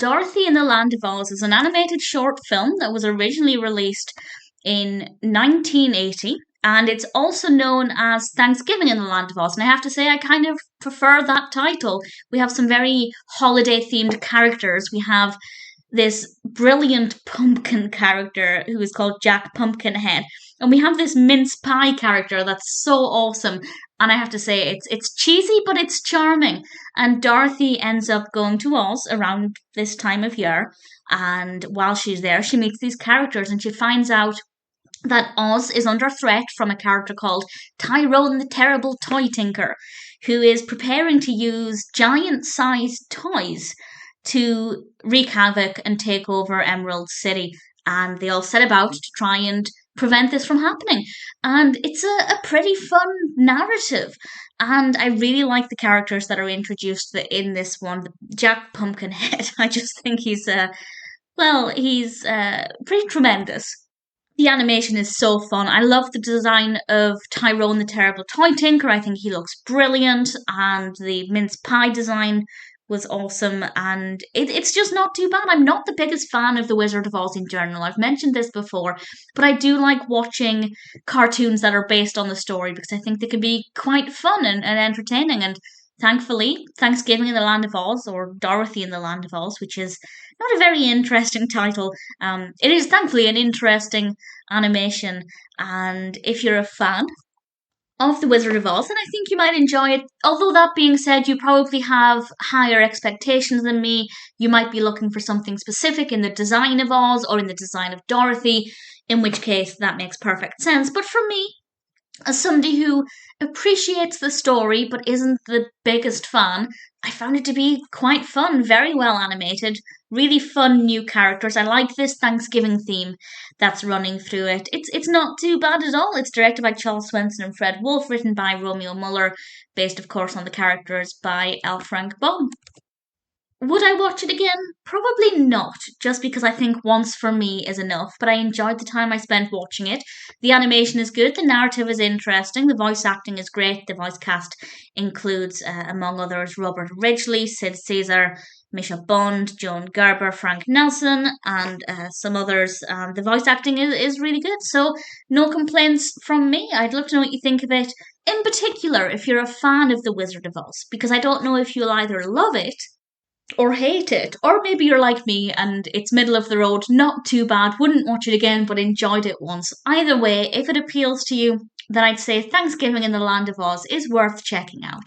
Dorothy in the Land of Oz is an animated short film that was originally released in 1980, and it's also known as Thanksgiving in the Land of Oz. And I have to say, I kind of prefer that title. We have some very holiday themed characters. We have this brilliant pumpkin character who is called Jack Pumpkinhead. And we have this mince pie character that's so awesome. And I have to say, it's cheesy, but it's charming. And Dorothy ends up going to Oz around this time of year. And while she's there, she meets these characters and she finds out that Oz is under threat from a character called Tyrone the Terrible Toy Tinker, who is preparing to use giant sized toys to wreak havoc and take over Emerald City. And they all set about to try and prevent this from happening. And it's a pretty fun narrative. And I really like the characters that are introduced in this one. Jack Pumpkinhead, I just think he's pretty tremendous. The animation is so fun. I love the design of Tyrone the Terrible Toy Tinker. I think he looks brilliant. And the mince pie design was awesome, and it's just not too bad. I'm not the biggest fan of The Wizard of Oz in general. I've mentioned this before, but I do like watching cartoons that are based on the story because I think they can be quite fun and entertaining. And thankfully, Thanksgiving in the Land of Oz, or Dorothy in the Land of Oz, which is not a very interesting title, it is thankfully an interesting animation. And if you're a fan of The Wizard of Oz, and I think you might enjoy it. Although that being said, you probably have higher expectations than me. You might be looking for something specific in the design of Oz or in the design of Dorothy, in which case that makes perfect sense. But for me, as somebody who appreciates the story but isn't the biggest fan, I found it to be quite fun, very well animated, really fun new characters. I like this Thanksgiving theme that's running through it. It's not too bad at all. It's directed by Charles Swenson and Fred Wolf, written by Romeo Muller, based of course on the characters by L. Frank Baum. Would I watch it again? Probably not, just because I think once for me is enough, but I enjoyed the time I spent watching it. The animation is good, the narrative is interesting, the voice acting is great, the voice cast includes, among others, Robert Ridgely, Sid Caesar, Mischa Bond, Joan Gerber, Frank Nelson, and some others. The voice acting is really good, so no complaints from me. I'd love to know what you think of it, in particular if you're a fan of The Wizard of Oz, because I don't know if you'll either love it or hate it, or maybe you're like me and it's middle of the road, not too bad, wouldn't watch it again but enjoyed it once. Either way, if it appeals to you, then I'd say Thanksgiving in the Land of Oz is worth checking out.